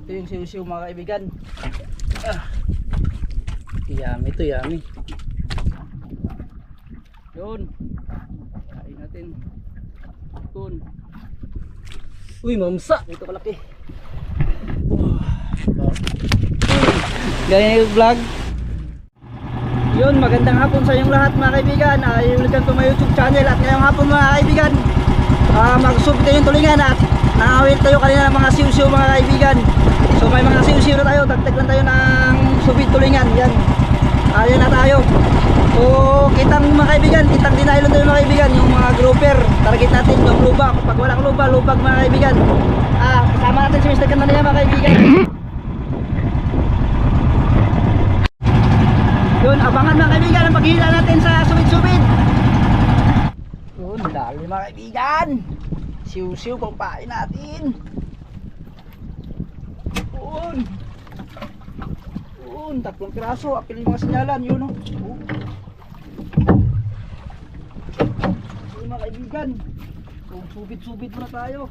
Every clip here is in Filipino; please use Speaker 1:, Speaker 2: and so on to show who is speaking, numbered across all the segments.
Speaker 1: Ito yung siw-siw mga kaibigan. Yummy to, yummy. Yun. Kain natin. Yun. Uy, mamsa. Ito kalaki. Ganyan yung vlog. Yun, magandang hapon sa inyong lahat mga kaibigan. Welcome to my YouTube channel. At ngayong hapon mga kaibigan, magsubit tayo yung tulingan at nakawit tayo kanina ng mga siw-siw mga kaibigan. So may mga siw-siw na tayo. Dagdag lang tayo ng subit tulingan. Yan. Ayan na tayo. So kitang mga kaibigan, kitang dinailon tayo mga kaibigan. Yung mga grouper, target natin yung lubak. Pag walang lubak mga kaibigan. Kasama natin si Mr. Kananaya mga kaibigan. Yun, abangan mga kaibigan ang paghila natin sa subid-subid. Yun, dali mga kaibigan. Siw-siw pampain natin. Yun, tatlong piraso. Apil yung mga sinyalan. Yun, oh. Yun mga kaibigan. So, subid-subid muna tayo.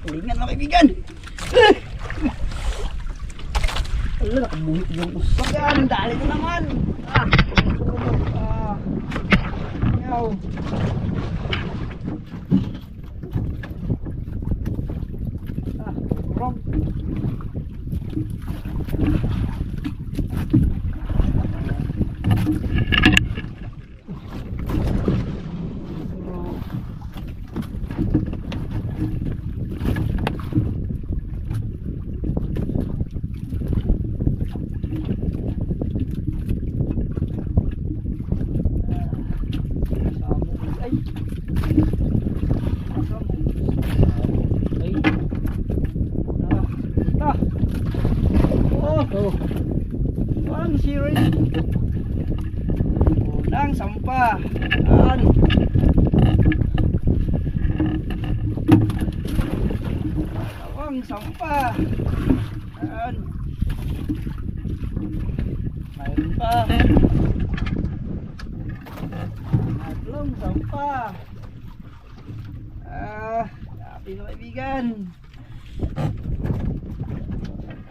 Speaker 1: Tulingan mga kaibigan. Wala, nakabuhit yung usap yan. Dali ko naman. Yaw. Kurang. Unang sampah. Awang sampah. Mayroon pa. Tatlong sampah. Happy mga kaibigan.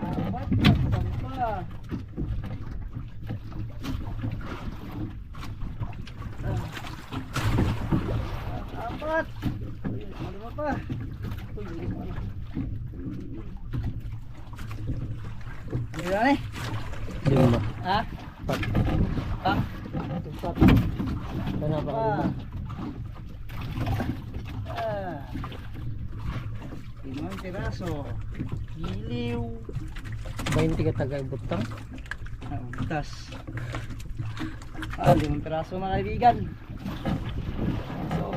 Speaker 1: Apat na sampah. Apat. Ano pa? Ano na eh?
Speaker 2: Lima.
Speaker 1: Ha?
Speaker 2: Empat.
Speaker 1: Ha?
Speaker 2: Empat. Kenapa?
Speaker 1: Limang piraso. Giliw.
Speaker 2: 20 ka tagay butang.
Speaker 1: Butas. Limang piraso mga kaibigan. So,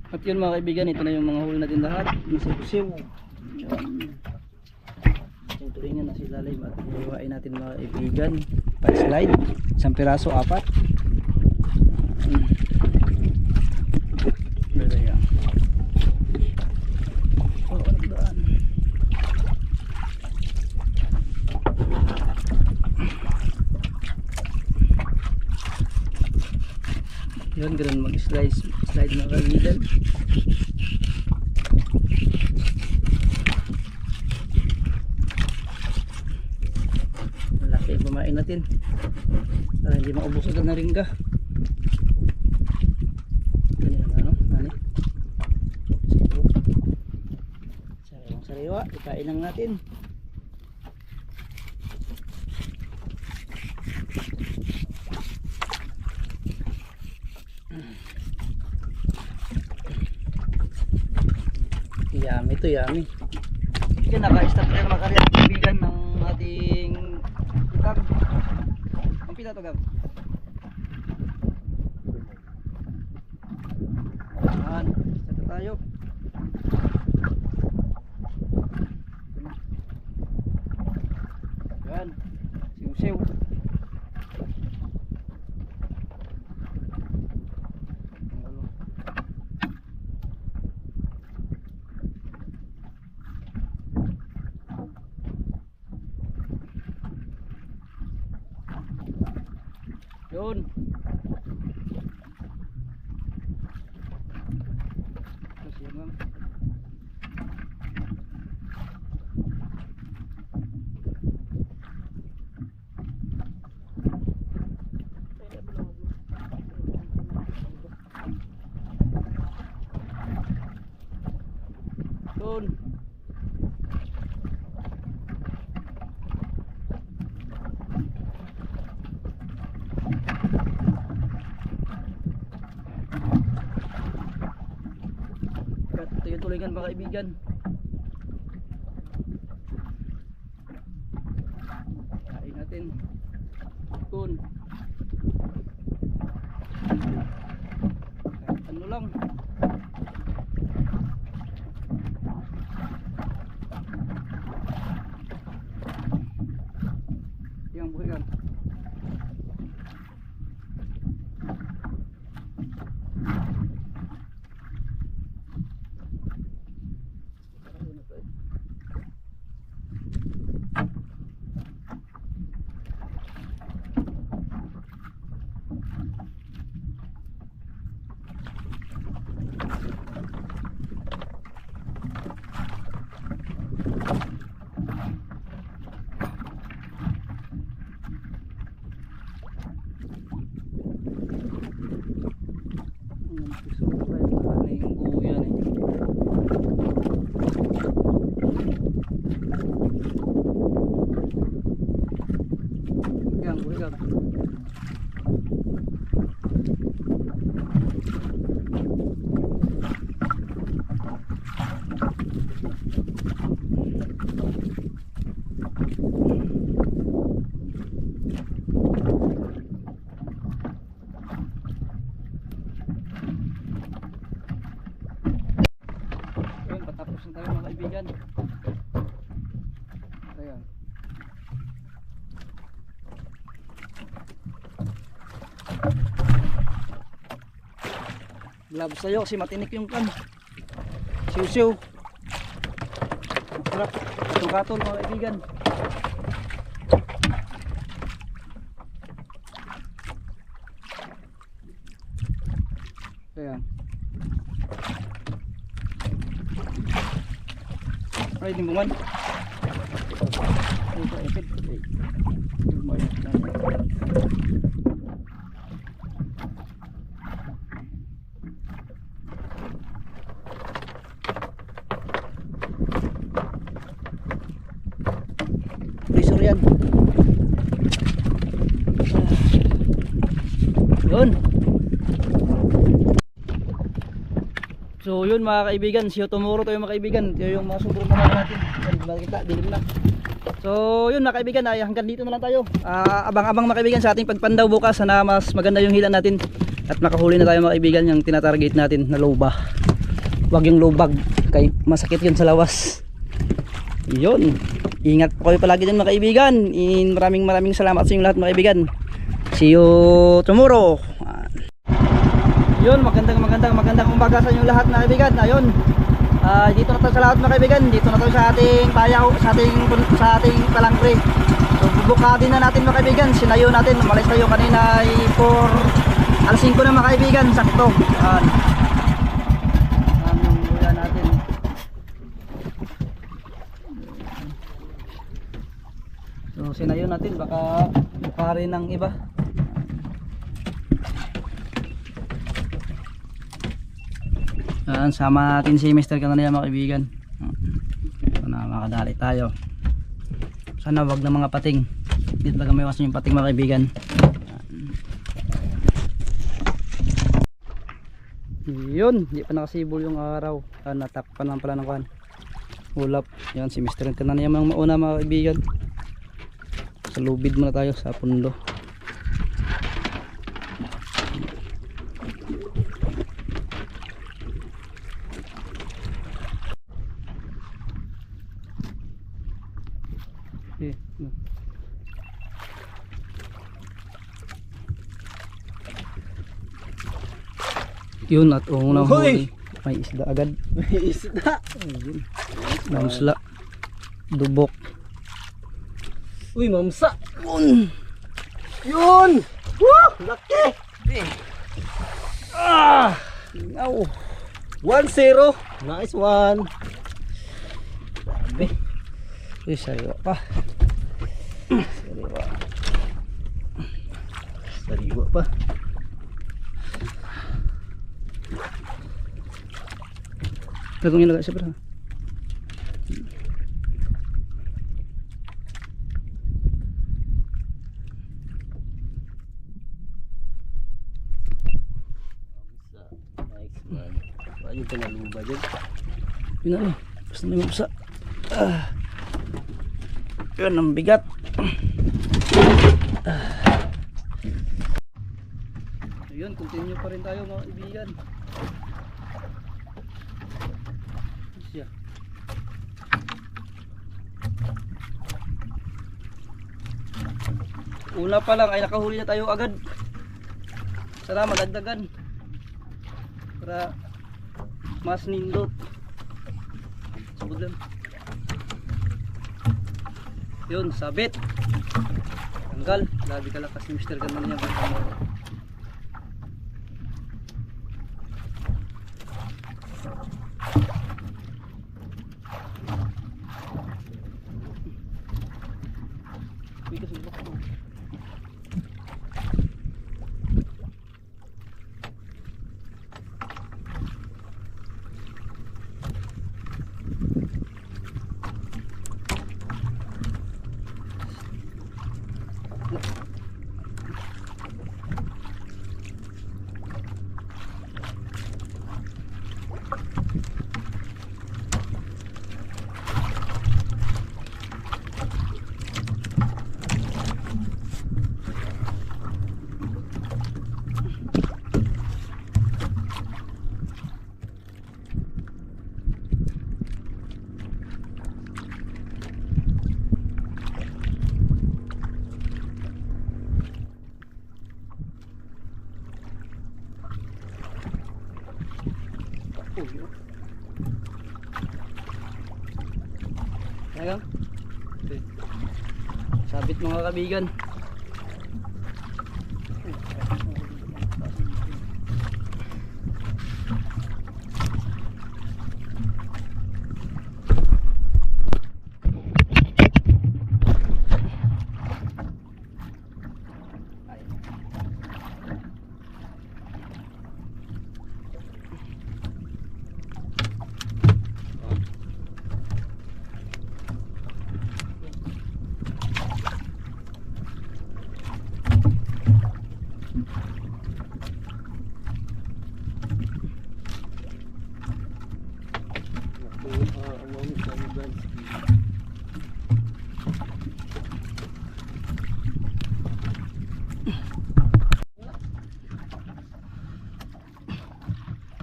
Speaker 1: at yun mga kaibigan, ito na yung mga huli natin lahat. Masiw-siw. Yung tulingan na sila live at iwain natin mga kaibigan. Pa-slide. Isang piraso, apat. Yun, ganun mag-slide mga kaibigan. Malaki yung kumain natin para hindi maubos agad na ringga. Ganyan na ano? Nani? Sariwa, ikain lang natin. Yummy to, yummy. Yan, naka-start tayo mga kaibigan ng ating kitang. Ang pita to, Gab? Ayan, start tayo. siw. Yun. Terus yun lang. Yun. Ito yung tulingan mga kaibigan. Kain natin. Kun. Kahit ano lang. Yang bukan. Yang bukan. Ayun, patapos na tayo mga kaibigan. Ayan. Gloves sa'yo kasi matinik yung kan. Siw-siw. Sarap. Itong katol mga kaibigan. Ayan. Ay, dimbungan. Ay, ipit. Ay. Pressure yan. Yun. So yun mga kaibigan, see you tomorrow tayo mga kaibigan. Ito yung mga susunod na natin. Kita, dilim na. So yun mga kaibigan, ay hanggang dito na lang tayo. Abang-abang mga kaibigan sa ating pagpandaw bukas. Sana mas maganda yung hila natin. At makahuli na tayo mga kaibigan yung tinatarget natin na loba. Huwag yung lobag, kay masakit yun sa lawas. Yun. Ingat po kayo palagi din mga kaibigan. Maraming salamat sa inyong lahat mga kaibigan. See you tomorrow. Yun, magandang umaga sa inyong lahat mga kaibigan. Ayun. Dito na tayo sa lahat mga kaibigan. Dito na tayo sa ating payaw, sa ating palangre. So bubukatin na natin mga kaibigan. Sinayo natin, umalis tayo kanina ay 4 alas 5 na mga kaibigan, sakto. Yung ulan natin. So sinayo natin, baka rin ng iba. Sama natin si Mr. Kananaya mga kaibigan. Sana makadali tayo. Sana wag na mga pating. Hindi talaga may iwasan yung pating mga kaibigan. Yun, hindi pa nakasibol yung araw. Natakpan lang pala ng kan. Ulap. Yan si Mr. Kananaya mga mauna mga kaibigan. Sa lubid muna tayo sa pundo. Yun at unang
Speaker 2: Uy!
Speaker 1: huli. May isda agad.
Speaker 2: May isda.
Speaker 1: Ayun. Mamsla. Dubok.
Speaker 2: Uy, mamsa.
Speaker 1: Yun.
Speaker 2: Yun! Woo! Laki! Ah!
Speaker 1: Ngaw.
Speaker 2: 1-0. Nice one. Grabe.
Speaker 1: Uy, sariwa pa. Sariwa.
Speaker 2: Sariwa pa.
Speaker 1: Tagong nyo na siya bro.
Speaker 2: Nice one. Paano yung pinaluba dyan?
Speaker 1: Yun na eh. Basta may mamsa. Yun ang bigat. Ayun, continue pa rin tayo mga kaibigan. Siya. Una pa lang ay nakahuli na tayo agad. Sana madagdagan para mas nindot. Sugod lang. Yun, sabit. Tanggal. Labi ka lang kasi Mr. Ganman niya. Ayan. Sabit mga kabigan.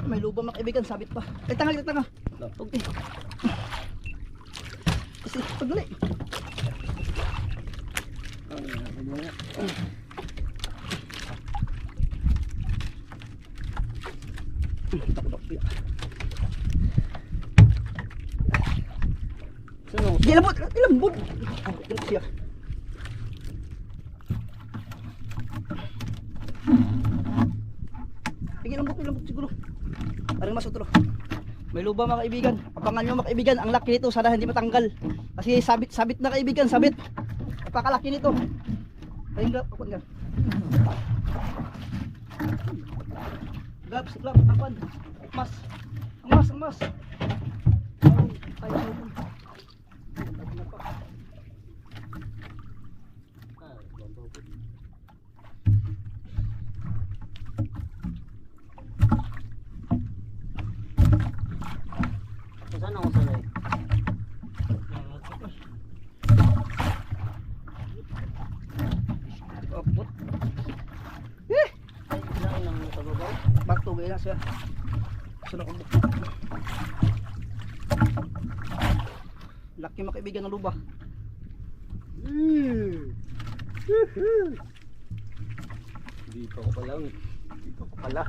Speaker 1: May luba mga kaibigan, sabit pa. Ay tanga, tanga. Okay. Kasi pagli. Ilambot, ilambot. Ilambot siya. Ilambot siguro. Parang masutro. May luba mga kaibigan. Abangan nyo mga kaibigan. Ang laki nito. Sana hindi matanggal. Kasi sabit na kaibigan. Sabit. Napakalaki nito. Ayun gap. Kapon ka. Gap. Siklap. Kapon. Mas. Mas. Mas. Ay.
Speaker 2: Saan ako sanay?
Speaker 1: Kapot.
Speaker 2: Ay, kailangan lang sa babaw.
Speaker 1: Bakto gaya na siya. Sunod ang bukit. Laki mga kaibigan ng luba.
Speaker 2: Dito ko pa lang. Dito ko pala.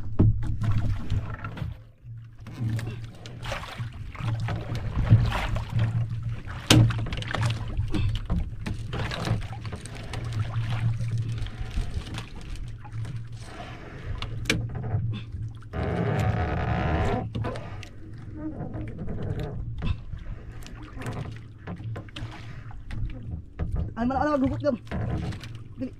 Speaker 1: Ay, malaki maghugot dyan. Dali.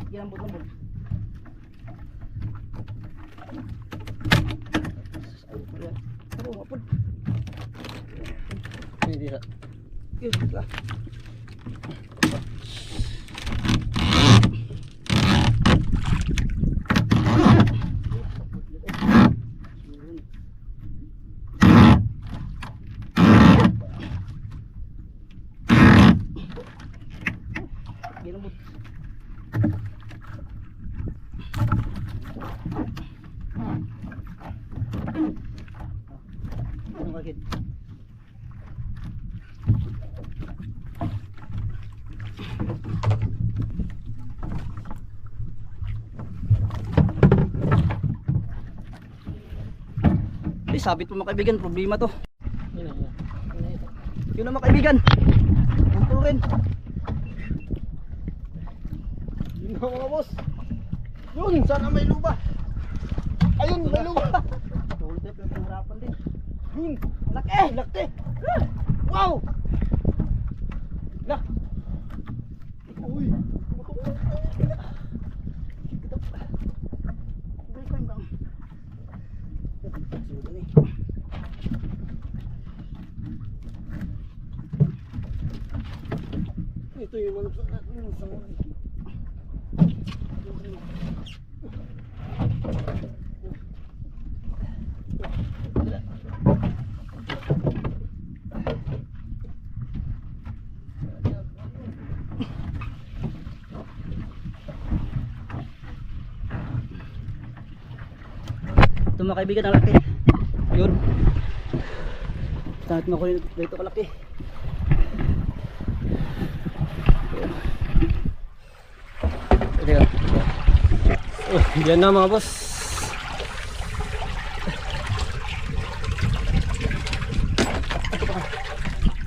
Speaker 1: Yan ang lambot. Ano, mapod.
Speaker 2: Pwede na.
Speaker 1: Yun, ka. Ginamot. Ano kakit? Eh, sabit po mga kaibigan, problema to.
Speaker 2: Yun na.
Speaker 1: Yun na mga kaibigan. Putol rin.
Speaker 2: Yun na mga boss. Yun, sana may lupa. Ayun, may lupa.
Speaker 1: Tulad tayo, pinahirapan din.
Speaker 2: Yun,
Speaker 1: Laki!
Speaker 2: laki. Wow! Lah. Uy. Ito yung malupsa natin sa mga.
Speaker 1: Ito mga kaibigan, ang laki. Yun. Tangat mo ko dito kalaki.
Speaker 2: Oh, yan na mga boss.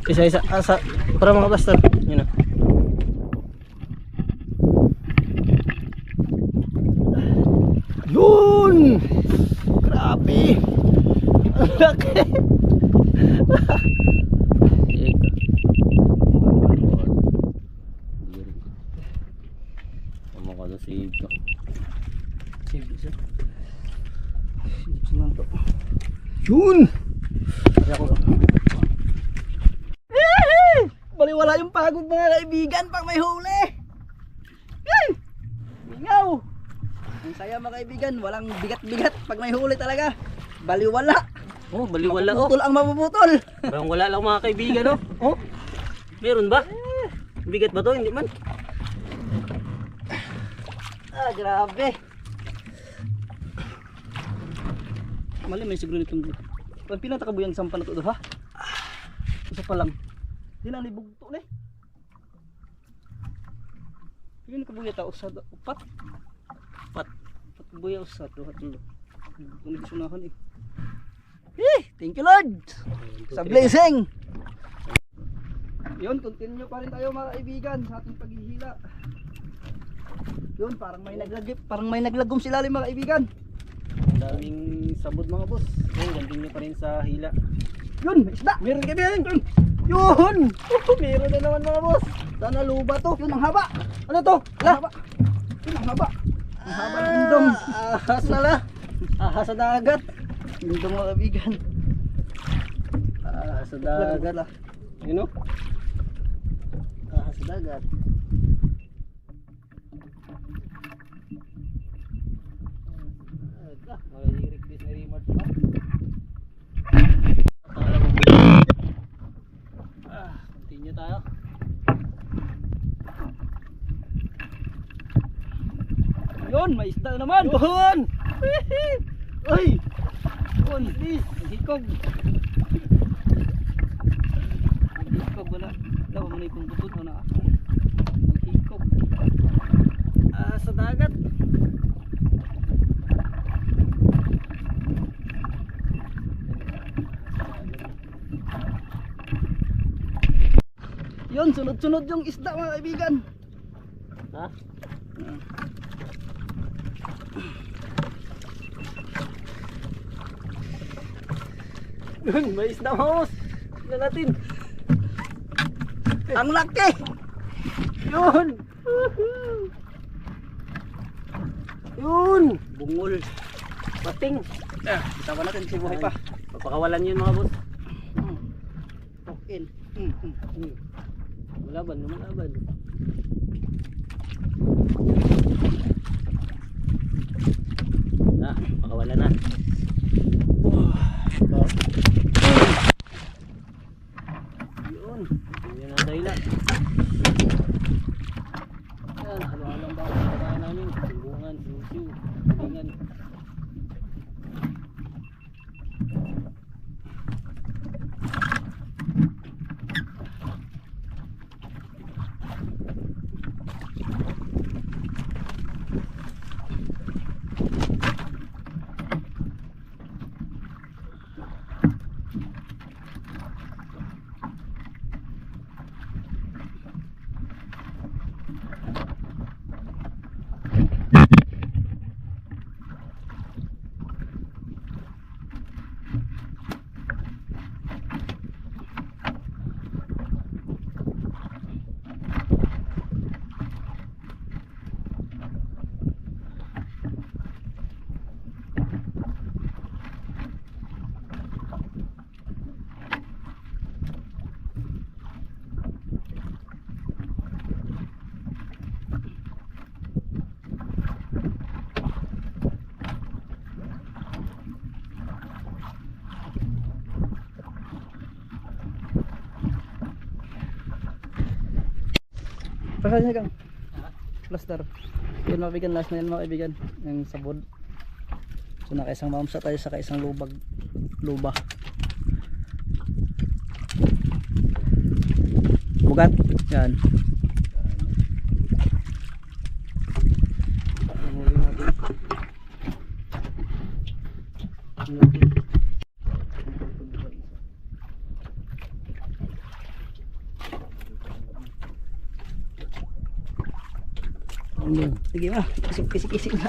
Speaker 2: Isa-isa asa para mga blaster. Yun na. Yun! Grabe! Ang laki! Save ko.
Speaker 1: Save ko siya. Save to.
Speaker 2: Yun!
Speaker 1: Kaya ko. Baliwala yung pagod mga kaibigan pag may huli. Mingaw! Ang saya mga kaibigan, walang bigat-bigat pag may huli talaga. Baliwala.
Speaker 2: Oh, baliwala oh.
Speaker 1: Putol ang mapuputol.
Speaker 2: Parang wala lang mga kaibigan oh. Oh. Meron ba? Bigat ba to? Hindi man.
Speaker 1: Ah, grabe. Mali may siguro nitong. Pag pinatakabuyan sampan na to ha. Isa pa lang. Di na libugto na eh. Yun kabuya ta usad upat. Pat kabuya usad to hatulo. Kung gisunahan eh. Thank you Lord sa blessing. Yun, continue pa rin tayo mga kaibigan sa ating paghihila. Yun, parang may naglagom sila mga kaibigan.
Speaker 2: Daming sabod mga boss. Oh, continue pa rin sa hila.
Speaker 1: Yun, may isda.
Speaker 2: Meron kaibigan.
Speaker 1: Yun.
Speaker 2: Meron na naman mga boss.
Speaker 1: Sana luba to. Yun ang haba. Ano to? Ang haba. Yun ang haba. Ang haba ng indong.
Speaker 2: Ahas na la. Ahas sa dagat.
Speaker 1: Indong mga kaibigan.
Speaker 2: Ahas sa dagat. You know? Ahas sa dagat. Malirik din na remote pa. Continue tayo.
Speaker 1: Yun, may isda naman.
Speaker 2: Yun! Ay!
Speaker 1: Yun, hikog. Hikog wala. Daw mo na itong butod na. Hikog. Sa dagat. Yun, sunod-sunod yung isda mga kaibigan.
Speaker 2: Ha? Yun, may isda boss. Tignan natin.
Speaker 1: Ang laki!
Speaker 2: Yun. Yun.
Speaker 1: Bungol.
Speaker 2: Pating.
Speaker 1: Kita ba natin si buhay pa?
Speaker 2: Papakawalan yun mga boss.
Speaker 1: Okay.
Speaker 2: Malaban, lumalaban. Pakawalan na. Yun. Yun ang dahilan. Yan, halo-halong ba ang kaya namin? Tunggungan, susu, tulingan.
Speaker 1: Pasal niya kang plaster. Yun mga kaibigan, last na yan mga kaibigan. Yung sabod. So nakaisang mamsa tayo sa kaisang lubag. Luba. Bugat. Yan. Sige ma, kisik-kisik na.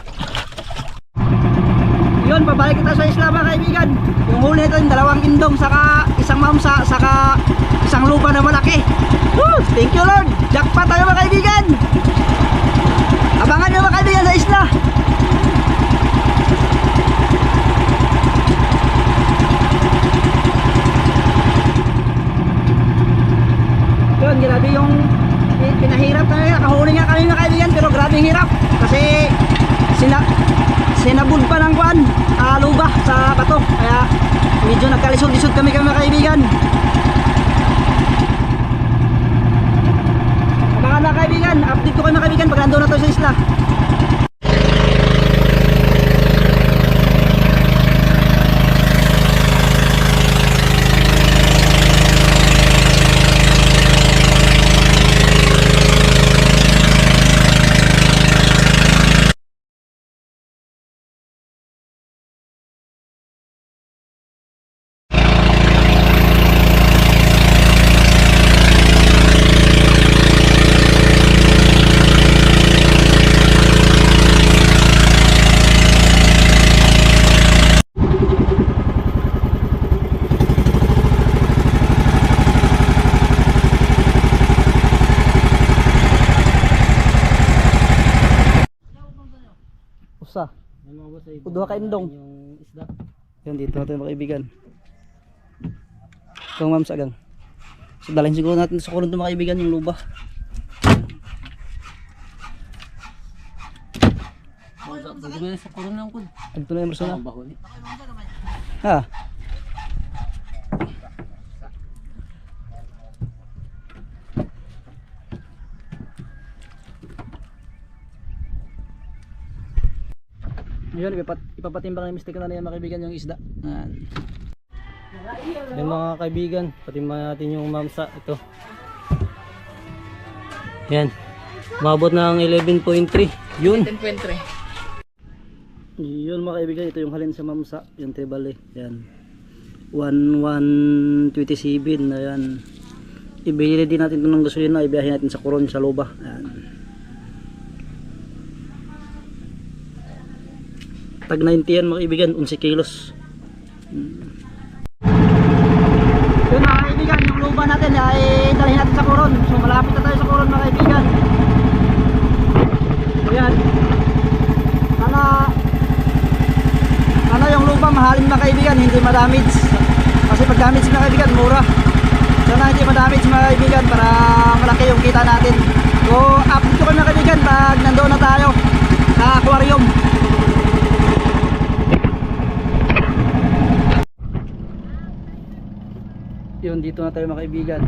Speaker 1: Yun, babalik kita sa isla mga kaibigan. Yung huli nito yung dalawang indong saka isang mamsa saka isang lupa na malaki. Woo! Thank you Lord. Jackpot tayo mga kaibigan. Abangan nyo mga kaibigan sa isla. Yun, grabe yung pinahirap tayo. Nakahuli nga kami mga kaibigan pero grabe yung hirap kasi sinabud pa ng kuan luba sa bato kaya medyo nagkalisod-lisod kami mga kaibigan. Abangan na kaibigan, update ko kayo mga kaibigan pag nandun na tayo sa isla. Usa. Duha ka indong.
Speaker 2: Yung isda.
Speaker 1: Yan dito natin mga kaibigan. Kung ma'am sagang. So dalhin siguro natin sa kulong mga kaibigan yung luba.
Speaker 2: Dugay sa kurong lang kun.
Speaker 1: Adto na yung persona.
Speaker 2: Baho ni.
Speaker 1: Ha. Ngayon, ipapatimbang ni Mr. Kanana mga kaibigan yung isda. Yan.
Speaker 3: Yung mga kaibigan, patimbang natin yung mamsa. Ito. Yan. Mabot ng 11.3. Yun.
Speaker 4: 10.3.
Speaker 1: Yun mga kaibigan, ito yung halin sa mamsa. Yung tebal eh. Yan. 1127. Ayan. Ibili din natin ito ng gasolina. Ibiyahin natin sa Coron, sa Loba. Ayan. Tag 90 yan mga kaibigan, 11 kilos. Yun mga kaibigan, yung luba natin ay dalhin natin sa Coron. So malapit na tayo sa Coron mga kaibigan. Ayan. Sana yung luba mahalin mga kaibigan, hindi ma-damage. Kasi pag damage mga kaibigan, mura. Sana hindi ma-damage mga kaibigan para malaki yung kita natin. So update ko kayo mga kaibigan pag nandoon na tayo sa aquarium. Yun, dito na tayo mga kaibigan.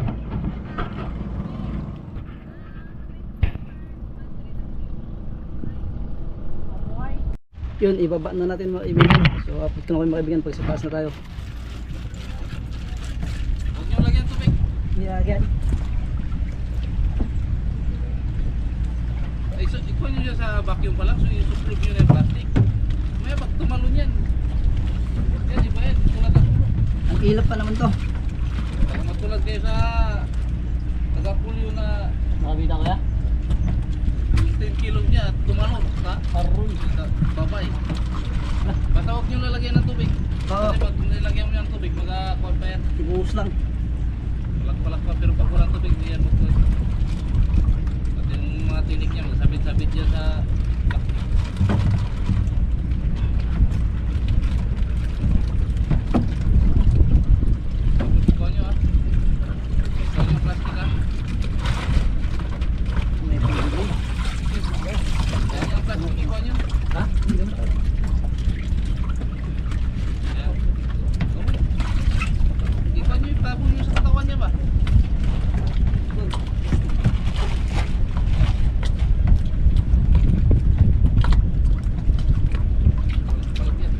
Speaker 1: Yun, ibaba na natin mga kaibigan. So upload ko na kayo mga kaibigan pag sa taas na tayo.
Speaker 2: Huwag niyo lagyan tubig.
Speaker 1: Yeah, again.
Speaker 2: Ay, so, ikuha niyo dyan sa vacuum pa lang. So isuplog niyo na yung plastic. Maya pag tumalon yan. Yan, iba yan. Tulad ang ulo.
Speaker 1: Ang ilap pa naman to.
Speaker 2: Matulad kayo sa tagapulyo na
Speaker 3: Nakabita ko ya?
Speaker 2: 10 kilos niya at tumalon sa babay. Basta huwag niyo lalagyan ng tubig.
Speaker 1: Oo.
Speaker 2: Kasi pag nilagyan mo ng tubig, mag-kuwan pa yan.
Speaker 1: Ibuhos lang.
Speaker 2: Palak pa, pero pag walang tubig, hindi yan magkuhan. At yung mga tinik niya, magsabit-sabit niya sa ikuha niyo ah. Ikuha niyo yung plastic ah.
Speaker 1: May pangili.
Speaker 2: Yan yung plastic, ikuha niyo.
Speaker 1: Ha?
Speaker 2: Yan. Ikuha niyo yung tabon niyo sa katawan niya ba? Palit yan.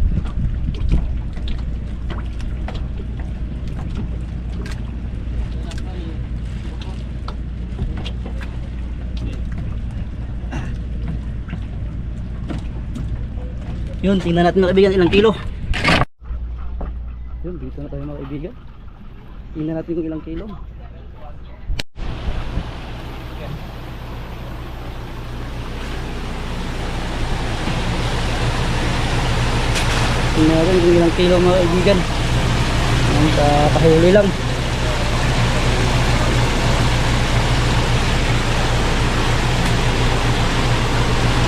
Speaker 1: Yun, tingnan natin mga kaibigan ilang kilo. Yun, dito na tayo mga kaibigan. Tingnan natin kung ilang kilo. Tingnan natin kung ilang kilo mga kaibigan. Ang kahuli lang.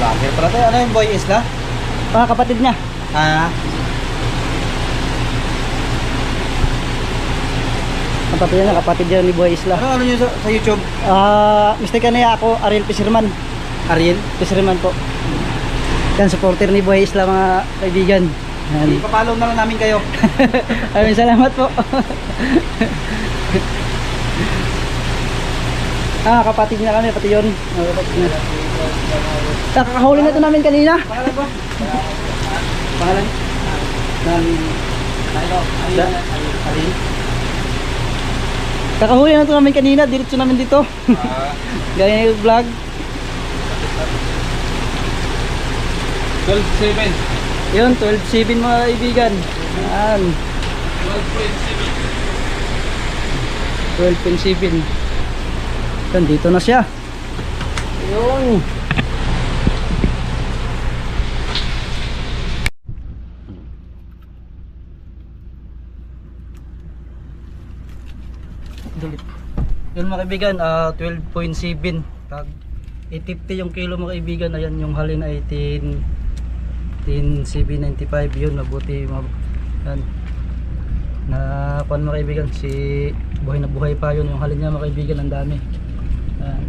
Speaker 2: Vlogger pala tayo. Ano yung boy isla?
Speaker 1: Mga kapatid niya.
Speaker 2: Ah.
Speaker 1: Kapatid niya, kapatid niya ni Buhay Isla.
Speaker 2: Ano nyo sa YouTube?
Speaker 1: Mr. Kanaya ako, Ariel Pisirman.
Speaker 2: Ariel?
Speaker 1: Pisirman po. Yan, supporter ni Buhay Isla mga kaibigan. Yan.
Speaker 2: Ipapalo na lang namin kayo.
Speaker 1: Ay, salamat po. Kapatid niya kami, pati yun. Kapatid niya. Kakahuli na ito namin kanina.
Speaker 2: Pangalan ba?
Speaker 1: Pangalan?
Speaker 2: Ariel?
Speaker 1: Kakahuli na ito namin kanina, diretso namin dito. Gaya yung vlog.
Speaker 2: 12.7.
Speaker 1: Yun, 12.7 mga kaibigan. Yan. 12.7. Yan, dito na siya. Yun. Dulit. Yun mga kaibigan, 12.7. Tag 850 yung kilo mga kaibigan. Ayan yung halin ay 10.795. Yun, mabuti. Yan. Na kuan mga kaibigan, si buhay na buhay pa yun. Yung halin niya mga kaibigan, ang dami. Yan.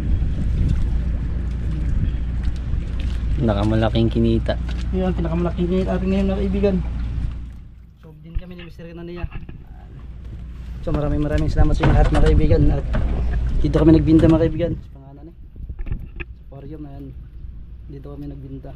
Speaker 3: Nakamalaking kinita.
Speaker 1: Yun ang pinakamalaking kinit ating ngayon mga kaibigan. So din kami ni Mr. Kananiya. So maraming salamat sa inyo lahat mga kaibigan. At dito kami nagbinta mga kaibigan. Sa pangalan sa aquarium na yan. Dito kami nagbinta.